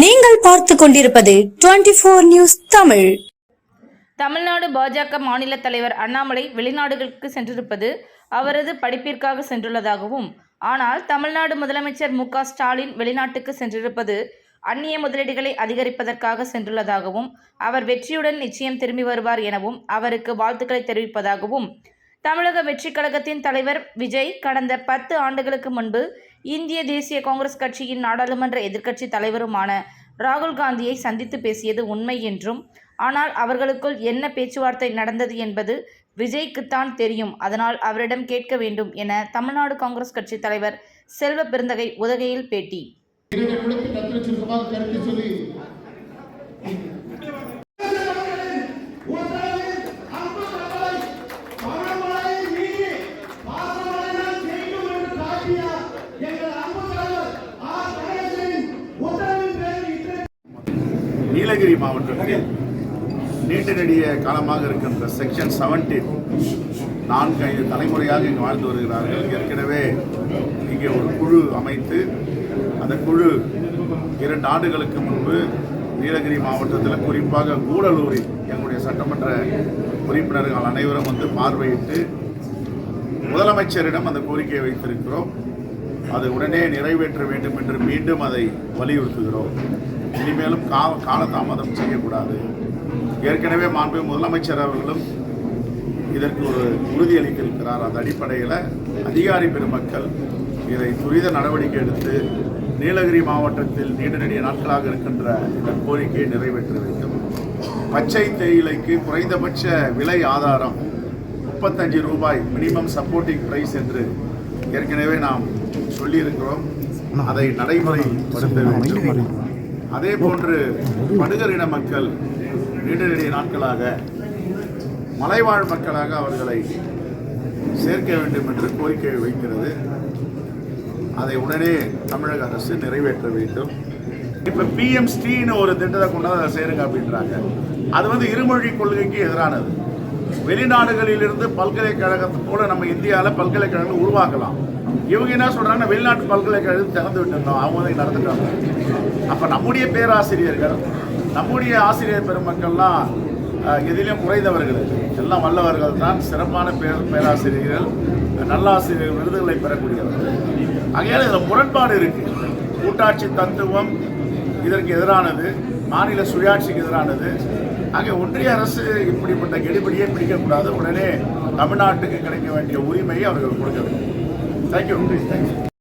நீங்கள் பார்த்துக் கொண்டிருப்பது 24 நியூஸ் தமிழ். தமிழ்நாடு பாஜக மாநில தலைவர் அண்ணாமலை வெளிநாடுகளுக்கு சென்றிருப்பது அவரது படிப்பிற்காக சென்றுள்ளதாகவும், ஆனால் தமிழ்நாடு முதலமைச்சர் மு.க. ஸ்டாலின் வெளிநாட்டுக்கு சென்றிருப்பது அந்நிய முதலீடுகளை அதிகரிப்பதற்காக சென்றுள்ளதாகவும், அவர் வெற்றியுடன் நிச்சயம் திரும்பி வருவார் எனவும் அவருக்கு வாழ்த்துக்களை தெரிவிப்பதாகவும் தமிழக வெற்றி கழகத்தின் தலைவர் விஜய் கடந்த 10 ஆண்டுகளுக்கு முன்பு இந்திய தேசிய காங்கிரஸ் கட்சியின் நாடாளுமன்ற எதிர்க்கட்சி தலைவருமான ராகுல் காந்தியை சந்தித்து பேசியது உண்மை என்றும், ஆனால் அவர்களுக்குள் என்ன பேச்சுவார்த்தை நடந்தது என்பது விஜய்க்குத்தான் தெரியும், அதனால் அவரிடம் கேட்க வேண்டும் என தமிழ்நாடு காங்கிரஸ் கட்சி தலைவர் செல்வ பெருந்தகை உதகையில் பேட்டி. நீலகிரி மாவட்டத்தில் நீண்ட நெடிய காலமாக இருக்கின்ற செக்ஷன் 17 4-5 தலைமுறையாக இங்கு வாழ்ந்து வருகிறார்கள். ஏற்கனவே இங்கே ஒரு குழு அமைத்து அந்த குழு 2 ஆண்டுகளுக்கு முன்பு நீலகிரி மாவட்டத்தில் குறிப்பாக கூடலூரில் எங்களுடைய சட்டமன்ற உறுப்பினர்கள் அனைவரும் வந்து பார்வையிட்டு முதலமைச்சரிடம் அந்த கோரிக்கையை வைத்திருக்கிறோம். அது உடனே நிறைவேற்ற வேண்டும் என்று மீண்டும் அதை வலியுறுத்துகிறோம். இனிமேலும் காலதாமதம் செய்யக்கூடாது. ஏற்கனவே மாண்பு முதலமைச்சர் அவர்களும் இதற்கு ஒரு உறுதியளித்திருக்கிறார். அந்த அடிப்படையில் அதிகாரி பெருமக்கள் இதை துரித நடவடிக்கை எடுத்து நீலகிரி மாவட்டத்தில் நீண்ட நெடிய நாட்களாக இருக்கின்ற இந்த கோரிக்கையை நிறைவேற்ற வேண்டும். பச்சை தேயிலைக்கு குறைந்தபட்ச விலை ஆதாரம் 35 ரூபாய் மினிமம் சப்போர்ட்டிங் பிரைஸ் என்று ஏற்கனவே நாம் சொல்லியிருக்கிறோம். அதை நடைமுறைப்படுத்த வேண்டும். அதே போன்று படுகர் இன மக்கள் நீண்ட நெடிய நாட்களாக மலைவாழ் மக்களாக அவர்களை சேர்க்க வேண்டும் என்று கோரிக்கை வைக்கிறது. அதை உடனே தமிழக அரசு நிறைவேற்ற வேண்டும். இப்போ PMSTன்னு ஒரு திட்டத்தை கொண்டாந்து அதை சேருங்க அப்படின்றாங்க. அது இருமொழி கொள்கைக்கு எதிரானது. வெளிநாடுகளிலிருந்து பல்கலைக்கழகத்தை போல நம்ம இந்தியாவில் பல்கலைக்கழகங்கள் உருவாக்கலாம். இவங்க என்ன சொல்றாங்கன்னா வெளிநாட்டு பல்கலைக்கழகம் திறந்து விட்டுருந்தோம், அவங்க தான் நடந்துட்டாங்க. அப்போ நம்முடைய பேராசிரியர்கள், நம்முடைய ஆசிரியர் பெருமக்கள்லாம் எதிலும் குறைந்தவர்கள், எல்லாம் வல்லவர்கள் தான், சிறப்பான பேராசிரியர்கள், நல்லாசிரியர் விருதுகளை பெறக்கூடியவர்கள். ஆகையால் இதில் முரண்பாடு இருக்கு. கூட்டாட்சி தத்துவம் இதற்கு எதிரானது, மாநில சுயாட்சிக்கு எதிரானது. ஆக ஒன்றிய அரசு இப்படிப்பட்ட கெடுபிடியை பிடிக்கக்கூடாது. உடனே தமிழ்நாட்டுக்கு கிடைக்க வேண்டிய உரிமையை அவர்கள் கொடுக்க வேண்டும். தேங்க்யூ.